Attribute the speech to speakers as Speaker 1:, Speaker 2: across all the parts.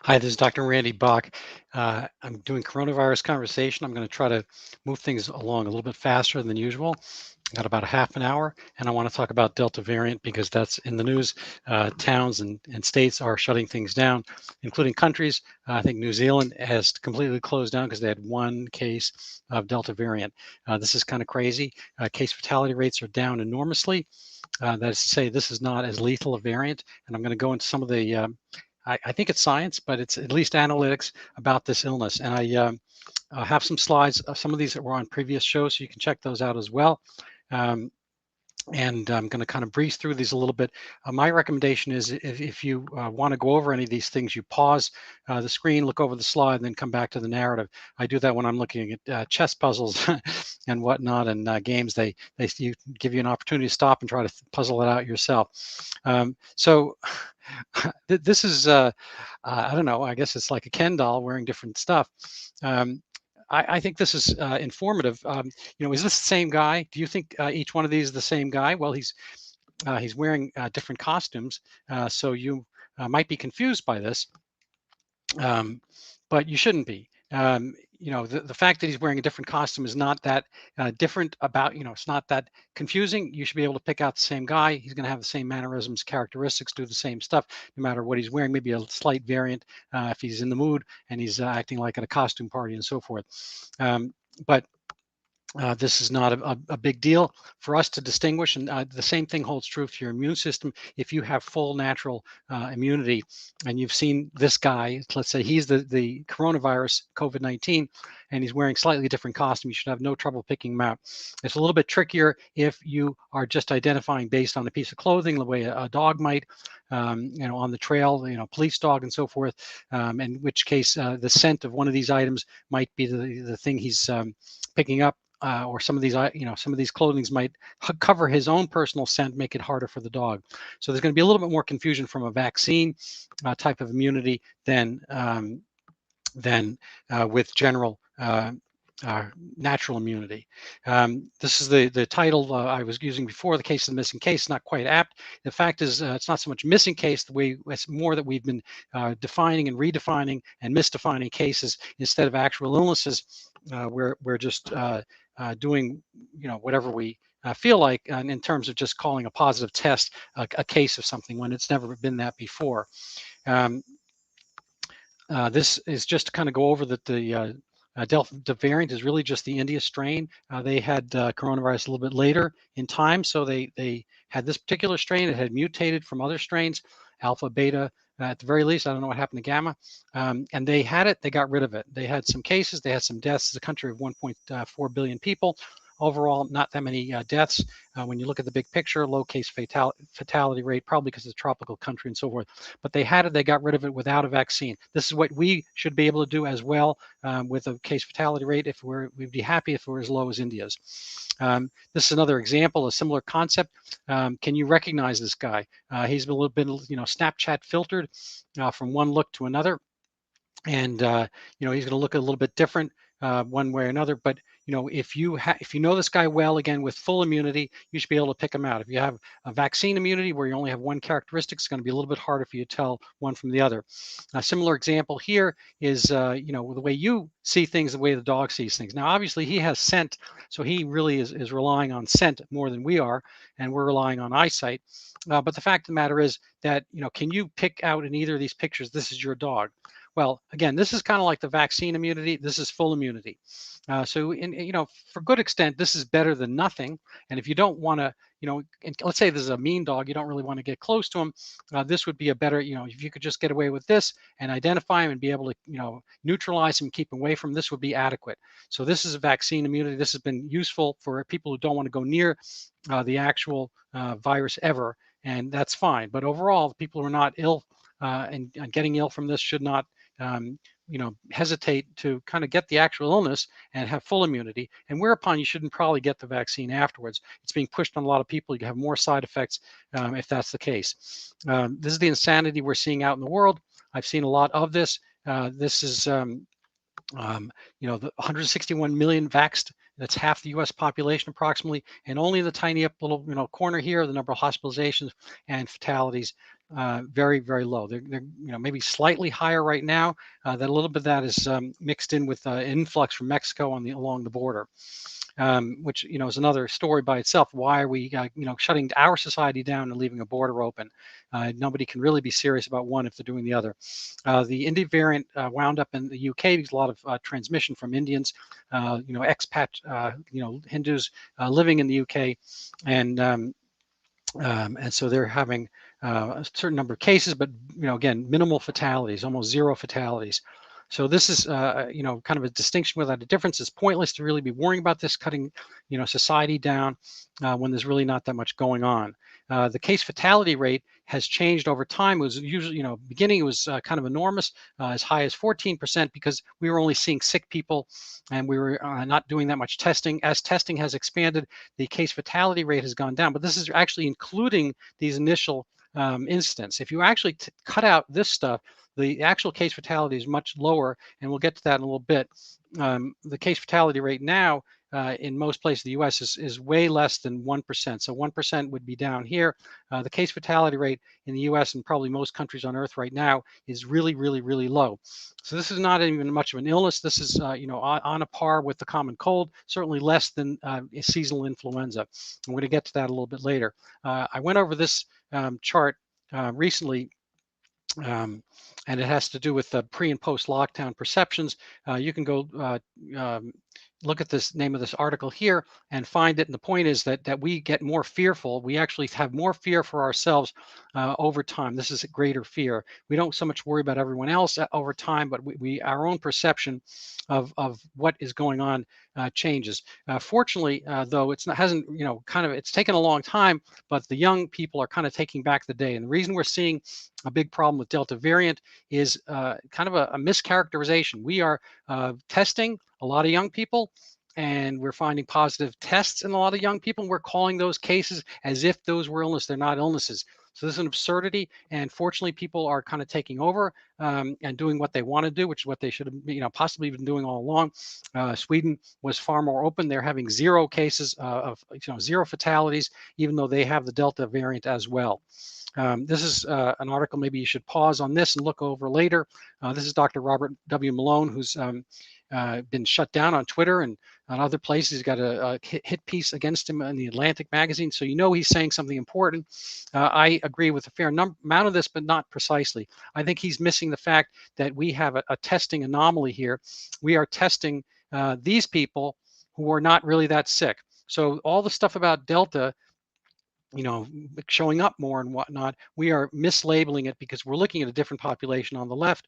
Speaker 1: Hi, this is Dr. Randy Bach. I'm doing coronavirus conversation. I'm going to try to move things along a little bit faster than usual. Got about a half an hour, and I want to talk about Delta variant because that's in the news. Towns and states are shutting things down, including countries. I think New Zealand has completely closed down because they had one case of Delta variant. This is kind of crazy. Case fatality rates are down enormously. That is to say, this is not as lethal a variant, and I'm going to go into some of the I think it's science, but it's at least analytics about this illness. And I have some slides. Some of these that were on previous shows, so you can check those out as well. Um, and I'm going to kind of breeze through these a little bit. My recommendation is if you want to go over any of these things, you pause the screen, look over the slide, and then come back to the narrative. I do that when I'm looking at chess puzzles and whatnot and games. They give you an opportunity to stop and try to puzzle it out yourself. So this is I don't know. I guess it's like a Ken doll wearing different stuff. Um, I think this is informative. Is this the same guy? Do you think each one of these is the same guy? Well, he's wearing different costumes, so you might be confused by this, um, but you shouldn't be. The fact that he's wearing a different costume is not that different about, it's not that confusing. You should be able to pick out the same guy. He's going to have the same mannerisms, characteristics, do the same stuff, no matter what he's wearing, maybe a slight variant if he's in the mood and he's acting like at a costume party and so forth. But this is not a big deal for us to distinguish, and the same thing holds true for your immune system. If you have full natural immunity, and you've seen this guy, let's say he's the coronavirus COVID-19, and he's wearing slightly different costume, you should have no trouble picking him out. It's a little bit trickier if you are just identifying based on a piece of clothing, the way a dog might, on the trail, police dog and so forth. In which case, the scent of one of these items might be the thing he's picking up, or some of these clothings might cover his own personal scent, make it harder for the dog. So there's going to be a little bit more confusion from a vaccine type of immunity than with general natural immunity. This is the title I was using before, the case of the missing case. Not quite apt. The fact is, it's not so much missing case, the way it's more that we've been defining and redefining and misdefining cases instead of actual illnesses. We're just doing whatever we feel like in terms of just calling a positive test a case of something when it's never been that before. This is just to kind of go over that the Delta variant is really just the India strain. They had coronavirus a little bit later in time, so they had this particular strain. It had mutated from other strains, alpha, beta, at the very least. I don't know what happened to gamma. And they had it, they got rid of it. They had some cases, they had some deaths. It's a country of 1.4 billion people. Overall, not that many deaths. When you look at the big picture, low case fatality rate, probably because it's a tropical country and so forth. But they had it, they got rid of it without a vaccine. This is what we should be able to do as well with a case fatality rate. We'd be happy if we're as low as India's. This is another example, a similar concept. Can you recognize this guy? He's been Snapchat filtered from one look to another. And he's going to look a little bit different one way or another. But if you know this guy well, again with full immunity, you should be able to pick him out. If you have a vaccine immunity where you only have one characteristic, it's going to be a little bit harder for you to tell one from the other. A similar example here is the way you see things, the way the dog sees things. Now, obviously, he has scent, so he really is relying on scent more than we are, and we're relying on eyesight. But the fact of the matter is that can you pick out in either of these pictures, this is your dog? Well, again, this is kind of like the vaccine immunity. This is full immunity. So, for good extent, this is better than nothing. And if you don't want to, let's say this is a mean dog, you don't really want to get close to him. This would be a better, if you could just get away with this and identify him and be able to, neutralize him, keep him away from, this would be adequate. So this is a vaccine immunity. This has been useful for people who don't want to go near the actual virus ever, and that's fine. But overall, people who are not ill and getting ill from this should not hesitate to kind of get the actual illness and have full immunity, and whereupon you shouldn't probably get the vaccine afterwards. It's being pushed on a lot of people. You have more side effects if that's the case. This is the insanity we're seeing out in the world. I've seen a lot of this. This is the 161 million vaxxed. That's half the U.S. population approximately, and only the tiny little corner here, the number of hospitalizations and fatalities very, very low. They're maybe slightly higher right now. That a little bit of that is mixed in with influx from Mexico along the border. Which is another story by itself. Why are we shutting our society down and leaving a border open? Nobody can really be serious about one if they're doing the other. The India variant wound up in the UK. There's a lot of transmission from Indians, expat, Hindus living in the UK, and so they're having a certain number of cases, but again, minimal fatalities, almost zero fatalities. So this is kind of a distinction without a difference. It's pointless to really be worrying about this, cutting society down when there's really not that much going on. The case fatality rate has changed over time. It was usually, beginning it was kind of enormous, as high as 14%, because we were only seeing sick people and we were not doing that much testing. As testing has expanded, the case fatality rate has gone down, but this is actually including these initial incidents. If you actually cut out this stuff, the actual case fatality is much lower, and we'll get to that in a little bit. The case fatality rate now in most places in the U.S. is way less than 1%. So 1% would be down here. The case fatality rate in the U.S. and probably most countries on Earth right now is really, really, really low. So this is not even much of an illness. This is on a par with the common cold, certainly less than seasonal influenza. I'm going to get to that a little bit later. I went over this chart recently. And it has to do with the pre and post lockdown perceptions. You can go look at this name of this article here and find it. And the point is that we get more fearful. We actually have more fear for ourselves over time. This is a greater fear. We don't so much worry about everyone else over time, but our own perception of what is going on changes. Fortunately, though, it's taken a long time, but the young people are kind of taking back the day. And the reason we're seeing a big problem with Delta variant is kind of a mischaracterization. We are testing a lot of young people, and we're finding positive tests in a lot of young people, and we're calling those cases as if those were illnesses. They're not illnesses. So this is an absurdity, and fortunately, people are kind of taking over and doing what they want to do, which is what they should have, possibly been doing all along. Sweden was far more open; they're having zero cases of zero fatalities, even though they have the Delta variant as well. This is an article maybe you should pause on this and look over later. This is Dr. Robert W. Malone, who's been shut down on Twitter and on other places. He's got a hit piece against him in the Atlantic magazine, so he's saying something important. I agree with a fair amount of this, but not precisely. I think he's missing the fact that we have a testing anomaly here. We are testing these people who are not really that sick. So all the stuff about Delta, showing up more and whatnot, we are mislabeling it because we're looking at a different population on the left.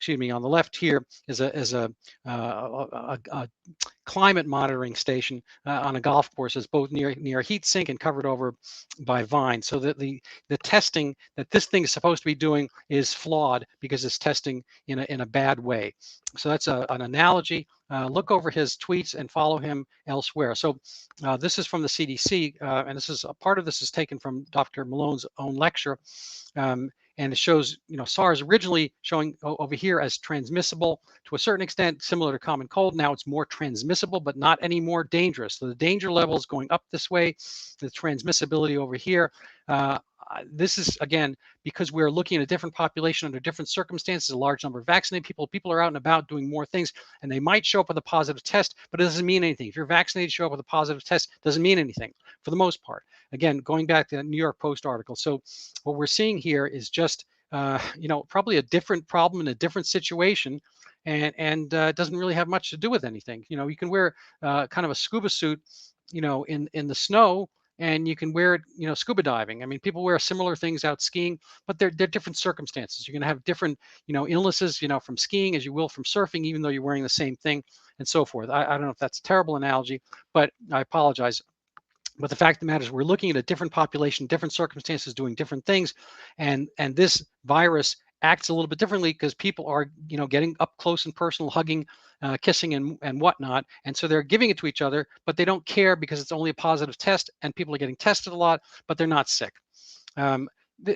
Speaker 1: On the left here is a climate monitoring station on a golf course. It's both near heat sink and covered over by vines. So that the testing that this thing is supposed to be doing is flawed because it's testing in a bad way. So that's an analogy. Look over his tweets and follow him elsewhere. So this is from the CDC, and this is a part of this is taken from Dr. Malone's own lecture. And it shows, SARS originally showing over here as transmissible to a certain extent, similar to common cold. Now it's more transmissible, but not any more dangerous. So the danger level is going up this way. The transmissibility over here. This is, again, because we're looking at a different population under different circumstances, a large number of vaccinated people. People are out and about doing more things, and they might show up with a positive test, but it doesn't mean anything. If you're vaccinated, show up with a positive test, doesn't mean anything for the most part. Again, going back to the New York Post article. So what we're seeing here is just, probably a different problem in a different situation, and it doesn't really have much to do with anything. You can wear kind of a scuba suit, in the snow, and you can wear it, scuba diving. I mean, people wear similar things out skiing, but they're different circumstances. You're going to have different, illnesses, from skiing as you will from surfing, even though you're wearing the same thing and so forth. I don't know if that's a terrible analogy, but I apologize. But the fact of the matter is we're looking at a different population, different circumstances, doing different things. And this virus acts a little bit differently because people are, getting up close and personal, hugging, kissing and whatnot. And so they're giving it to each other, but they don't care because it's only a positive test and people are getting tested a lot, but they're not sick.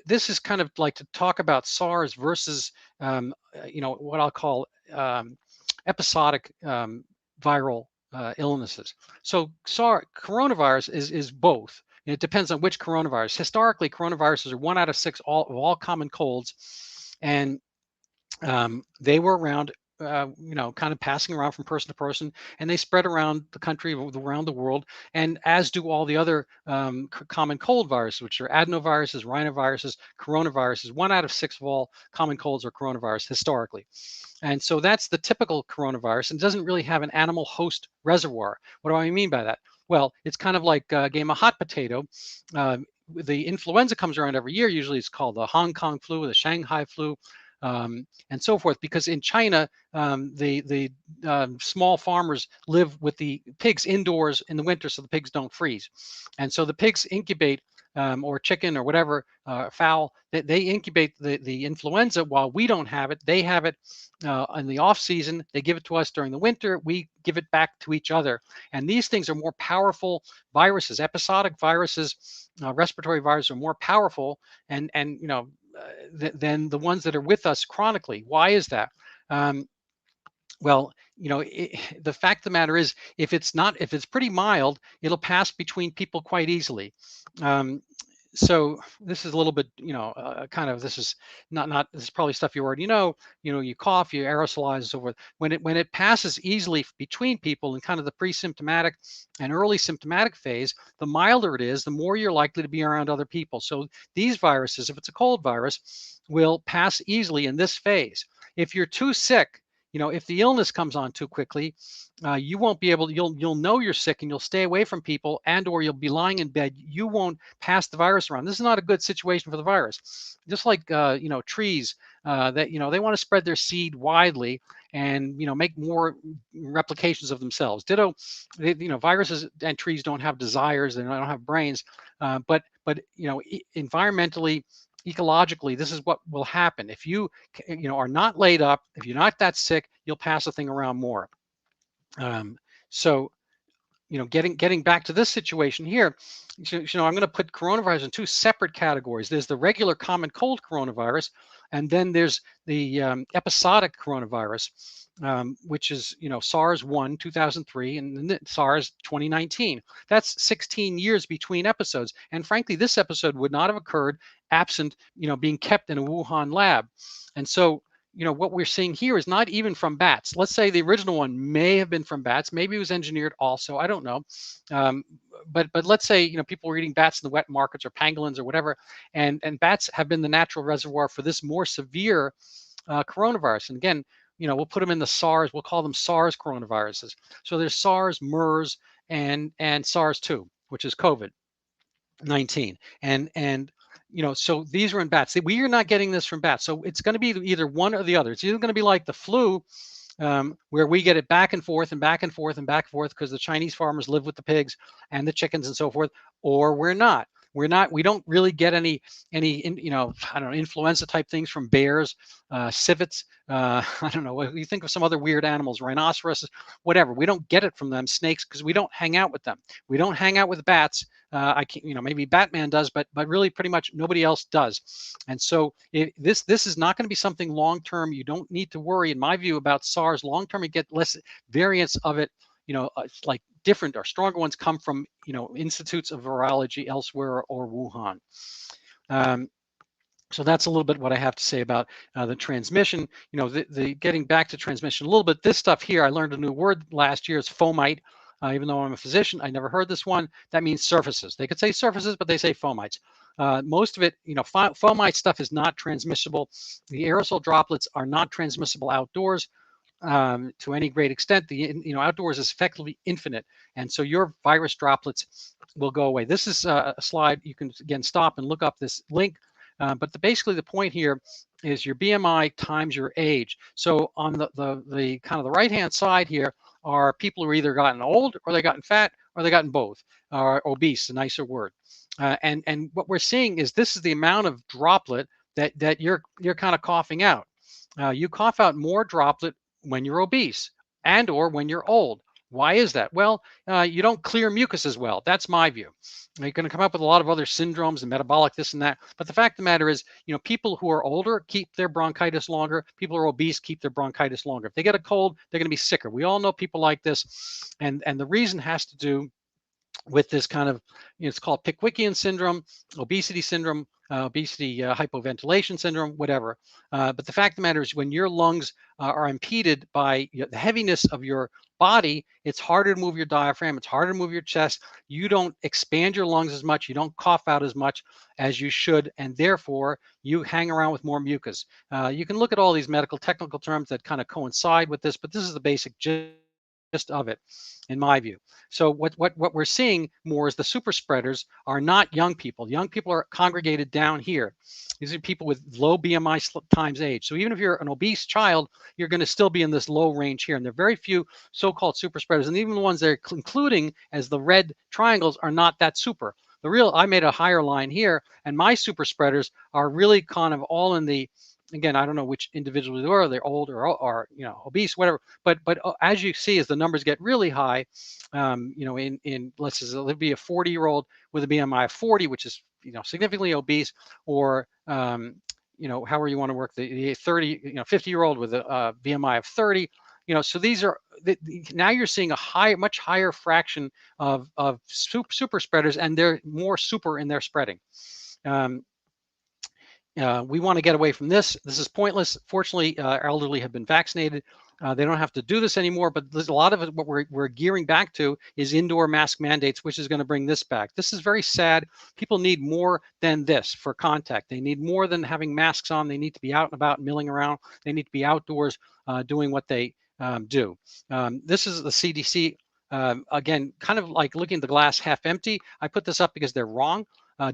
Speaker 1: This is kind of like to talk about SARS versus, what I'll call episodic viral illnesses. So coronavirus is both. It depends on which coronavirus. Historically, coronaviruses are 1 out of 6 of all common colds, and they were around, kind of passing around from person to person, and they spread around the country, around the world, and as do all the other common cold viruses, which are adenoviruses, rhinoviruses, coronaviruses. 1 out of 6 of all common colds are coronavirus historically. And so that's the typical coronavirus, and doesn't really have an animal host reservoir. What do I mean by that? Well, it's kind of like a game of hot potato. The influenza comes around every year. Usually it's called the Hong Kong flu, the Shanghai flu, and so forth. Because in China, the small farmers live with the pigs indoors in the winter, so the pigs don't freeze, and so the pigs incubate, or chicken or whatever, fowl, they incubate the influenza while we don't have it. They have it in the off season. They give it to us during the winter. We give it back to each other. And these things are more powerful viruses. Episodic viruses, respiratory viruses, are more powerful and than the ones that are with us chronically. Why is that? Well, the fact of the matter is, if it's pretty mild, it'll pass between people quite easily. So this is a little bit, kind of, this is not this is probably stuff you already know. You cough, you aerosolize, and so forth. When it passes easily between people in kind of the pre-symptomatic and early symptomatic phase, the milder it is, the more you're likely to be around other people. So these viruses, if it's a cold virus, will pass easily in this phase. If you're too sick, if the illness comes on too quickly, you won't be able to, you'll know you're sick, and you'll stay away from people, and or you'll be lying in bed. You won't pass the virus around. This is not a good situation for the virus. Just like trees, that they want to spread their seed widely and make more replications of themselves. Ditto, viruses and trees don't have desires, they don't have brains, but environmentally, ecologically, this is what will happen. If you are not laid up, if you're not that sick, you'll pass the thing around more. So getting back to this situation here, I'm going to put coronavirus in 2 separate categories. There's the regular common cold coronavirus, and then there's the episodic coronavirus, which is SARS-1 2003 and then SARS 2019. That's 16 years between episodes, and frankly, this episode would not have occurred absent being kept in a Wuhan lab. And so what we're seeing here is not even from bats. Let's say the original one may have been from bats. Maybe it was engineered also. I don't know. But let's say, people were eating bats in the wet markets or pangolins or whatever, and bats have been the natural reservoir for this more severe coronavirus. And again, we'll put them in the SARS. We'll call them SARS coronaviruses. So there's SARS, MERS, and SARS-2, which is COVID-19. And so these are in bats. We are not getting this from bats. So it's going to be either one or the other. It's either going to be like the flu, where we get it back and forth and back and forth and back and forth because the Chinese farmers live with the pigs and the chickens and so forth, or we're not. We don't really get any I don't know, influenza type things from bears, civets. I don't know. You think of some other weird animals, rhinoceroses, whatever. We don't get it from them, snakes, because we don't hang out with them. We don't hang out with bats. I can't, maybe Batman does, but really pretty much nobody else does. And so this is not going to be something long term. You don't need to worry, in my view, about SARS. Long term, you get less variants of it. Like different or stronger ones come from institutes of virology elsewhere or Wuhan. So that's a little bit what I have to say about the transmission. The getting back to transmission a little bit. This stuff here, I learned a new word last year. It's fomite. Even though I'm a physician, I never heard this one. That means surfaces. They could say surfaces, but they say fomites. Most of it, fomite stuff is not transmissible. The aerosol droplets are not transmissible outdoors. To any great extent. The outdoors is effectively infinite, and so your virus droplets will go away. This is a slide. You can again stop and look up this link, but basically the point here is your BMI times your age. So on the kind of the right hand side here are people who are either gotten old or they gotten fat or they gotten both, or obese, a nicer word. And what we're seeing is this is the amount of droplet that you're kind of coughing out. You cough out more droplet when you're obese and or when you're old. Why is that? Well, you don't clear mucus as well. That's my view. You're going to come up with a lot of other syndromes and metabolic this and that. But the fact of the matter is, people who are older keep their bronchitis longer. People who are obese keep their bronchitis longer. If they get a cold, they're going to be sicker. We all know people like this. And the reason has to do with this kind of, it's called Pickwickian syndrome, obesity syndrome, obesity hypoventilation syndrome, whatever. But the fact of the matter is, when your lungs are impeded by the heaviness of your body, it's harder to move your diaphragm, it's harder to move your chest. You don't expand your lungs as much, you don't cough out as much as you should, and therefore you hang around with more mucus. You can look at all these medical technical terms that kind of coincide with this, but this is the basic gist of it, in my view. So what we're seeing more is the super spreaders are not young people. Young people are congregated down here. These are people with low BMI times age. So even if you're an obese child, you're going to still be in this low range here. And there are very few so-called super spreaders. And even the ones they're including as the red triangles are not that super. The real, I made a higher line here, and my super spreaders are really kind of all in the, again, I don't know which individuals they are, they're old or obese, whatever. But as you see, as the numbers get really high, in let's say it'll be a 40-year-old with a BMI of 40, which is significantly obese, or however you want to work the 30, 50-year-old with a BMI of 30. So these are now you're seeing a much higher fraction of super spreaders, and they're more super in their spreading. We want to get away from this. This is pointless. Fortunately, our elderly have been vaccinated. They don't have to do this anymore, but there's a lot of it. What we're gearing back to is indoor mask mandates, which is going to bring this back. This is very sad. People need more than this for contact. They need more than having masks on. They need to be out and about, milling around. They need to be outdoors doing what they do. This is the CDC. Again, kind of like looking at the glass half empty. I put this up because they're wrong.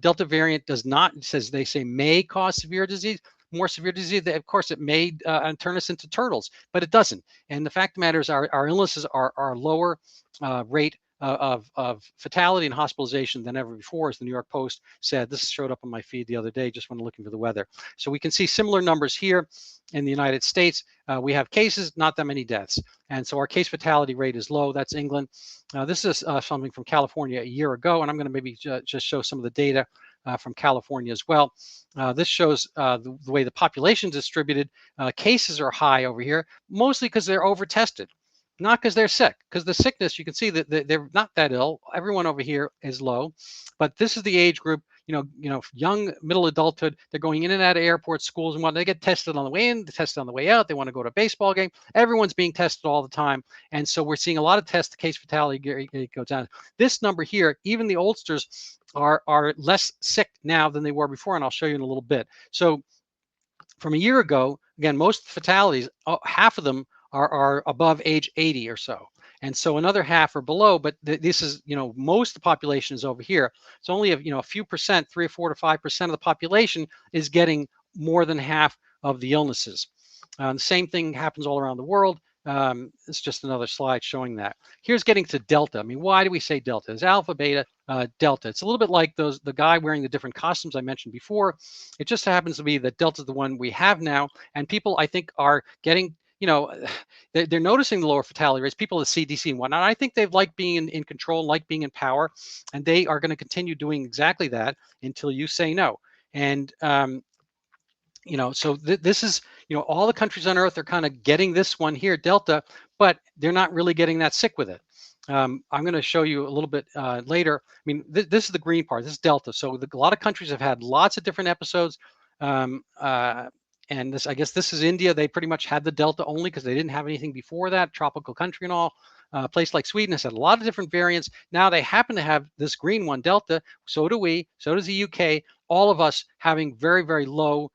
Speaker 1: Delta variant does not, they say may cause severe disease, more severe disease. Of course, it may turn us into turtles, but it doesn't. And the fact of the matter is our illnesses are lower rate of fatality and hospitalization than ever before, as the New York Post said. This showed up on my feed the other day just when looking for the weather. So we can see similar numbers here in the United States. We have cases, not that many deaths. And so our case fatality rate is low. That's England. This is something from California a year ago, and I'm going to maybe just show some of the data from California as well. This shows the way the population is distributed. Cases are high over here, mostly because they're over-tested, not because they're sick. Because the sickness, you can see that they're not that ill. Everyone over here is low, but this is the age group. Young middle adulthood. They're going in and out of airports, schools, and whatnot. They get tested on the way in, they tested on the way out. They want to go to a baseball game. Everyone's being tested all the time, and so we're seeing a lot of tests. The case fatality goes down. This number here, even the oldsters are less sick now than they were before, and I'll show you in a little bit. So from a year ago, again, most fatalities, half of them are above age 80 or so. And so another half are below, but this is, most of the population is over here. It's only a few percent, 3 or 4 to 5% of the population is getting more than half of the illnesses. The same thing happens all around the world. It's just another slide showing that. Here's getting to Delta. I mean, why do we say Delta? It's Alpha, Beta, Delta. It's a little bit like the guy wearing the different costumes I mentioned before. It just happens to be that Delta is the one we have now, and people, I think, are getting, they're noticing the lower fatality rates. People at CDC and whatnot, I think they've liked being in control, like being in power, and they are going to continue doing exactly that until you say no. And so this is, all the countries on Earth are kind of getting this one here, Delta, but they're not really getting that sick with it. I'm going to show you a little bit later. I mean, this is the green part. This is Delta. So a lot of countries have had lots of different episodes. And this, I guess this is India. They pretty much had the Delta only because they didn't have anything before that, tropical country and all. A place like Sweden has had a lot of different variants. Now they happen to have this green one, Delta. So do we. So does the UK. All of us having very, very low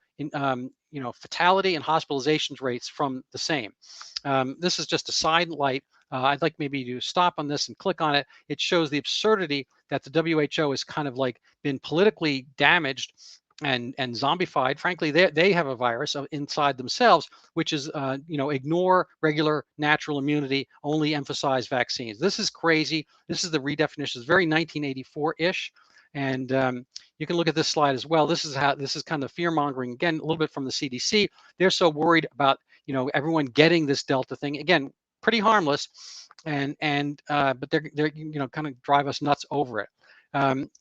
Speaker 1: fatality and hospitalizations rates from the same. This is just a side light. I'd like maybe to stop on this and click on it. It shows the absurdity that the WHO has kind of like been politically damaged and zombified. Frankly, they have a virus inside themselves, which is ignore regular natural immunity, only emphasize vaccines. This is crazy. This is the redefinition. It's very 1984-ish. And you can look at this slide as well. This is kind of fear mongering, again, a little bit from the CDC. They're so worried about everyone getting this Delta thing. Again, pretty harmless, but they're kind of drive us nuts over it.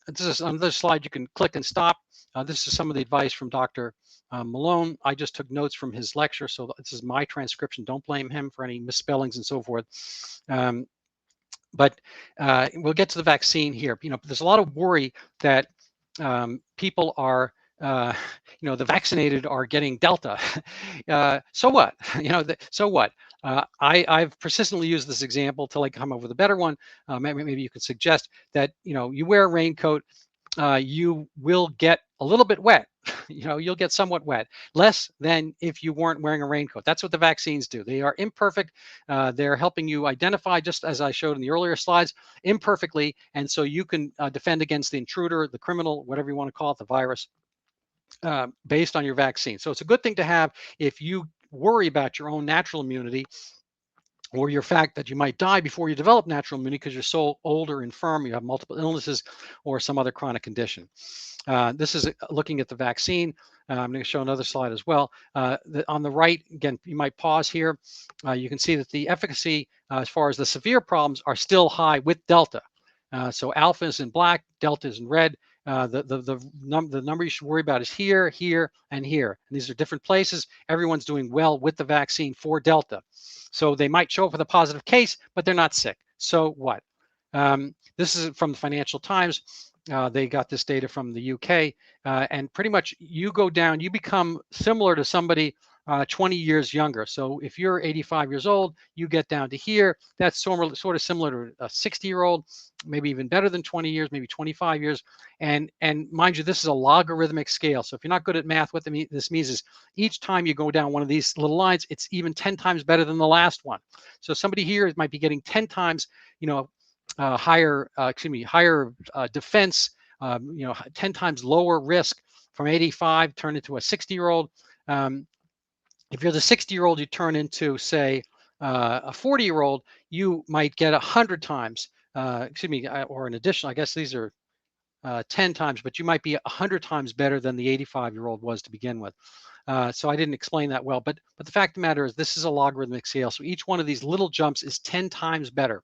Speaker 1: This is another slide you can click and stop. This is some of the advice from Dr. Malone. I just took notes from his lecture, so this is my transcription. Don't blame him for any misspellings and so forth. But we'll get to the vaccine here. There's a lot of worry that people are, uh, the vaccinated are getting Delta. So what? So what? I've persistently used this example till I come up with a better one. Maybe you could suggest that you wear a raincoat, you will get a little bit wet. You'll get somewhat wet, less than if you weren't wearing a raincoat. That's what the vaccines do. They are imperfect. They're helping you identify, just as I showed in the earlier slides, imperfectly, and so you can defend against the intruder, the criminal, whatever you want to call it, the virus, based on your vaccine. So it's a good thing to have if you worry about your own natural immunity, or your fact that you might die before you develop natural immunity because you're so old or infirm, you have multiple illnesses or some other chronic condition. This is looking at the vaccine. I'm going to show another slide as well. On the right, again, you might pause here. You can see that the efficacy as far as the severe problems are still high with Delta. So alpha is in black, Delta is in red. The number you should worry about is here, here, and here. And these are different places. Everyone's doing well with the vaccine for Delta. So they might show up with a positive case, but they're not sick. So what? This is from the Financial Times. They got this data from the UK, and pretty much you go down, you become similar to somebody 20 years younger. So if you're 85 years old, you get down to here. That's sort of similar to a 60-year-old, maybe even better than 20 years, maybe 25 years. And mind you, this is a logarithmic scale. So if you're not good at math, what this means is each time you go down one of these little lines, it's even 10 times better than the last one. So somebody here might be getting 10 times, higher defense, 10 times lower risk from 85, turn into a 60-year-old. If you're the 60-year-old, you turn into, say, a 40-year-old, you might get 100 times, or an additional, I guess these are 10 times, but you might be 100 times better than the 85-year-old was to begin with. So I didn't explain that well, but the fact of the matter is this is a logarithmic scale. So each one of these little jumps is 10 times better.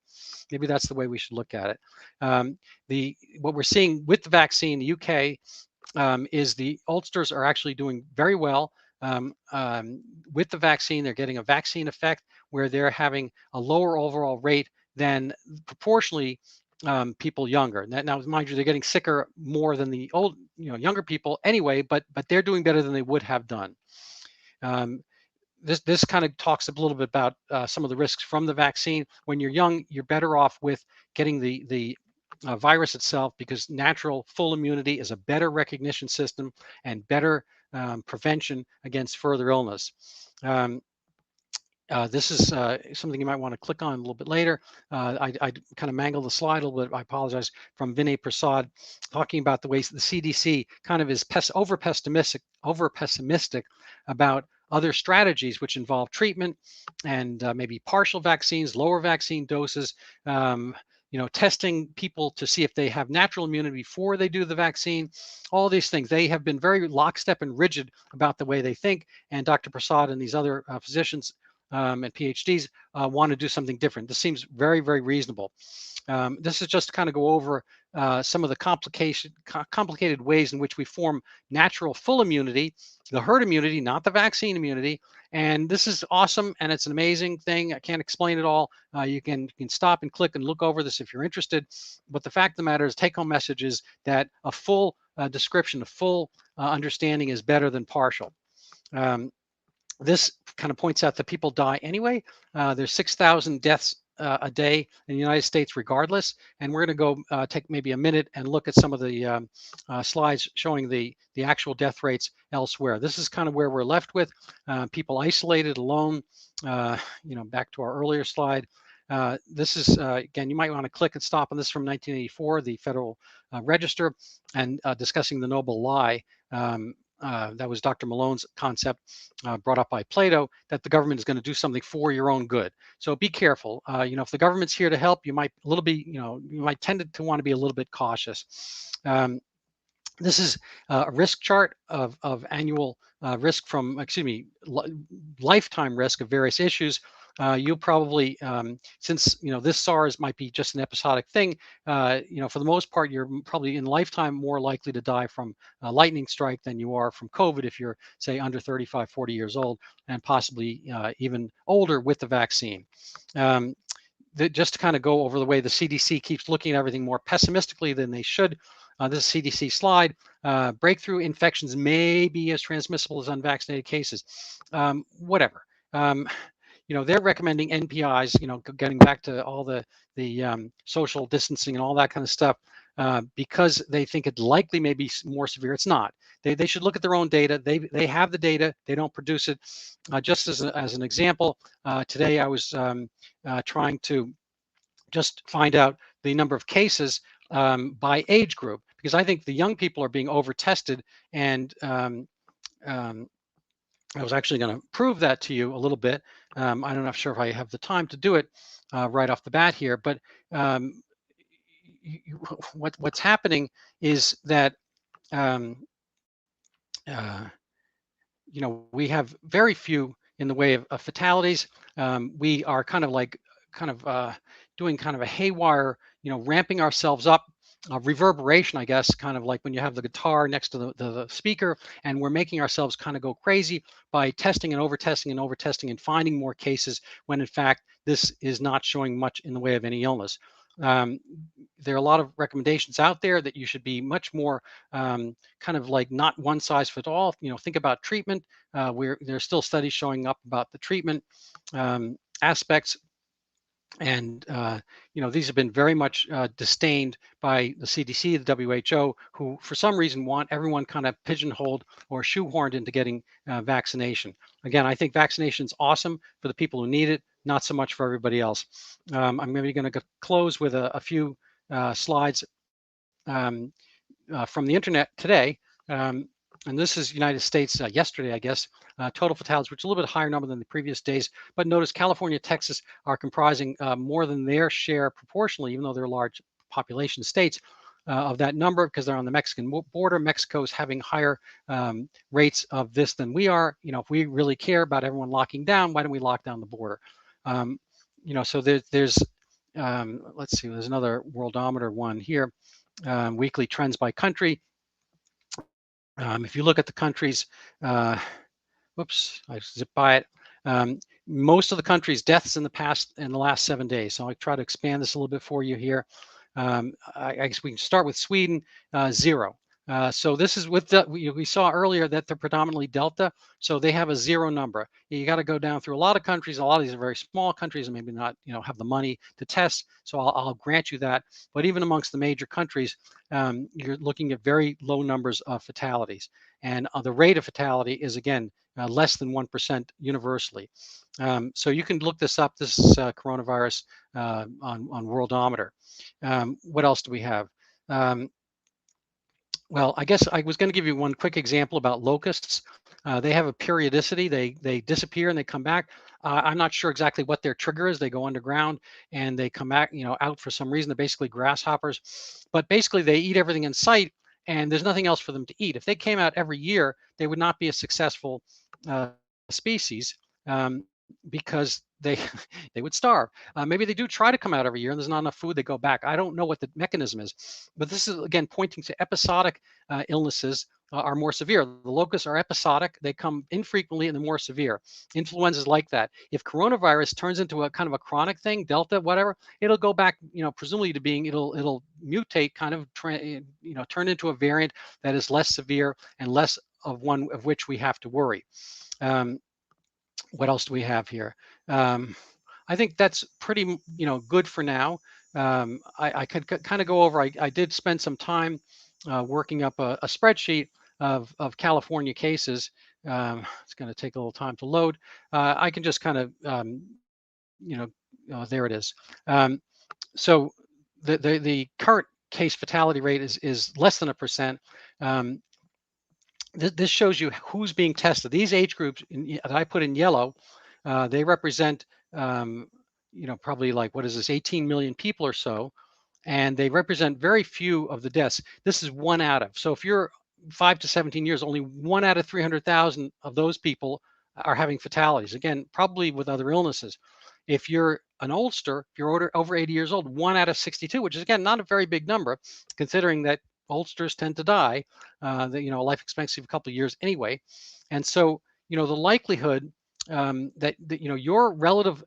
Speaker 1: Maybe that's the way we should look at it. What we're seeing with the vaccine in the UK is the oldsters are actually doing very well with the vaccine. They're getting a vaccine effect where they're having a lower overall rate than proportionally people younger. Now, mind you, they're getting sicker more than the younger people anyway, but they're doing better than they would have done. This kind of talks a little bit about some of the risks from the vaccine. When you're young, you're better off with getting the virus itself, because natural full immunity is a better recognition system and better prevention against further illness. This is something you might want to click on a little bit later. I kind of mangled the slide a little bit. I apologize. From Vinay Prasad, talking about the ways the CDC kind of is over pessimistic about other strategies which involve treatment and maybe partial vaccines, lower vaccine doses, testing people to see if they have natural immunity before they do the vaccine. All these things, they have been very lockstep and rigid about the way they think. And Dr. Prasad and these other physicians and PhDs want to do something different. This seems very, very reasonable. This is just to kind of go over some of the complicated ways in which we form natural full immunity, the herd immunity, not the vaccine immunity. And this is awesome, and it's an amazing thing. I can't explain it all. You can stop and click and look over this if you're interested. But the fact of the matter is, take-home message is that a full description, a full understanding is better than partial. This kind of points out that people die anyway. There's 6,000 deaths a day in the United States regardless. And we're going to go take maybe a minute and look at some of the slides showing the actual death rates elsewhere. This is kind of where we're left with people isolated, alone. Back to our earlier slide. This is, again, you might want to click and stop on this, from 1984, the Federal Register, and discussing the noble lie. That was Dr. Malone's concept brought up by Plato, that the government is going to do something for your own good. So be careful. If the government's here to help, you might you might tend to want to be a little bit cautious. This is a risk chart of annual risk from, lifetime risk of various issues. You'll probably, since this SARS might be just an episodic thing, for the most part, you're probably in lifetime more likely to die from a lightning strike than you are from COVID if you're, say, under 35, 40 years old, and possibly even older with the vaccine. just to kind of go over the way the CDC keeps looking at everything more pessimistically than they should. This is a CDC slide. Breakthrough infections may be as transmissible as unvaccinated cases. Whatever. They're recommending NPIs. Getting back to all the social distancing and all that kind of stuff, because they think it likely may be more severe. It's not. They should look at their own data. They have the data. They don't produce it. Just as an example, today I was trying to just find out the number of cases by age group, because I think the young people are being over tested, and I was actually going to prove that to you a little bit. I'm not sure if I have the time to do it right off the bat here, but what's happening is that we have very few in the way of fatalities. We are kind of doing kind of a haywire, ramping ourselves up. Reverberation, I guess, kind of like when you have the guitar next to the speaker, and we're making ourselves kind of go crazy by testing and over-testing and over-testing and finding more cases, when in fact this is not showing much in the way of any illness. There are a lot of recommendations out there that you should be much more kind of like not one size fits all. Think about treatment. Where there's still studies showing up about the treatment aspects. And these have been very much disdained by the CDC, the WHO, who for some reason want everyone kind of pigeonholed or shoehorned into getting vaccination. Again, I think vaccination is awesome for the people who need it, not so much for everybody else. I'm maybe going to close with a few slides from the internet today. And this is United States yesterday, I guess, total fatalities, which is a little bit higher number than the previous days. But notice California, Texas are comprising more than their share proportionally, even though they're large population states, of that number, because they're on the Mexican border. Mexico is having higher rates of this than we are. If we really care about everyone locking down, why don't we lock down the border? So there's let's see, there's another Worldometer one here, weekly trends by country. If you look at the countries, whoops, I zipped by it. Most of the countries' deaths in the last 7 days. So I try to expand this a little bit for you here. I guess we can start with Sweden, 0. So this is with we saw earlier that they're predominantly Delta, so they have a 0 number. You got to go down through a lot of countries. A lot of these are very small countries and maybe not, have the money to test. So I'll grant you that. But even amongst the major countries, you're looking at very low numbers of fatalities, and the rate of fatality is again less than 1% universally. So you can look this up. This is coronavirus on Worldometer. What else do we have? Well, I guess I was going to give you one quick example about locusts. They have a periodicity. They disappear and they come back. I'm not sure exactly what their trigger is. They go underground and they come back, out for some reason. They're basically grasshoppers, but basically they eat everything in sight, and there's nothing else for them to eat. If they came out every year, they would not be a successful species, because they they would starve. Maybe they do try to come out every year and there's not enough food, they go back. I don't know what the mechanism is, but this is again pointing to episodic illnesses are more severe. The locusts are episodic, they come infrequently and they're more severe. Influenza is like that. If coronavirus turns into a kind of a chronic thing, Delta, whatever, it'll go back, presumably to being, it'll mutate, kind of, turn into a variant that is less severe and less of one of which we have to worry. What else do we have here? I think that's pretty, good for now. I could kind of go over. I did spend some time working up a spreadsheet of California cases. It's going to take a little time to load. I can just kind of, there it is. So the current case fatality rate is less than 1%. This shows you who's being tested. These age groups that I put in yellow, they represent, probably like, what is this, 18 million people or so, and they represent very few of the deaths. This is 1 out of. So if you're 5 to 17 years, only 1 out of 300,000 of those people are having fatalities. Again, probably with other illnesses. If you're an oldster, if you're over 80 years old, 1 out of 62, which is again not a very big number, considering that oldsters tend to die, life expectancy of a couple of years anyway. And so, the likelihood that your relative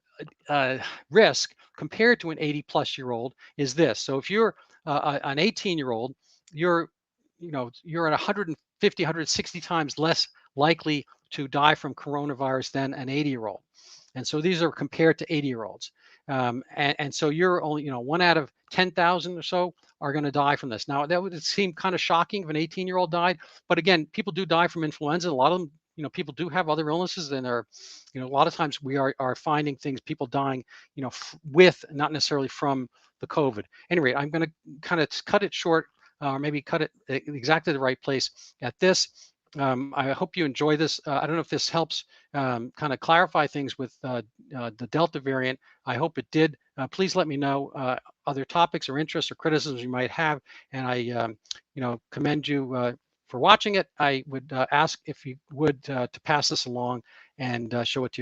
Speaker 1: risk compared to an 80-plus-year-old is this. So if you're an 18-year-old, you're you're at 150, 160 times less likely to die from coronavirus than an 80-year-old. And so these are compared to 80-year-olds. And so you're only, 1 out of 10,000 or so are going to die from this. Now, that would seem kind of shocking if an 18-year-old died. But again, people do die from influenza. A lot of them, people do have other illnesses, and a lot of times we are finding things, people dying, with, not necessarily from the COVID. Anyway, I'm going to kind of cut it short, or maybe cut it exactly the right place at this. I hope you enjoy this. I don't know if this helps kind of clarify things with the Delta variant. I hope it did. Please let me know other topics or interests or criticisms you might have. And I, commend you for watching it. I would ask if you would to pass this along and show it to your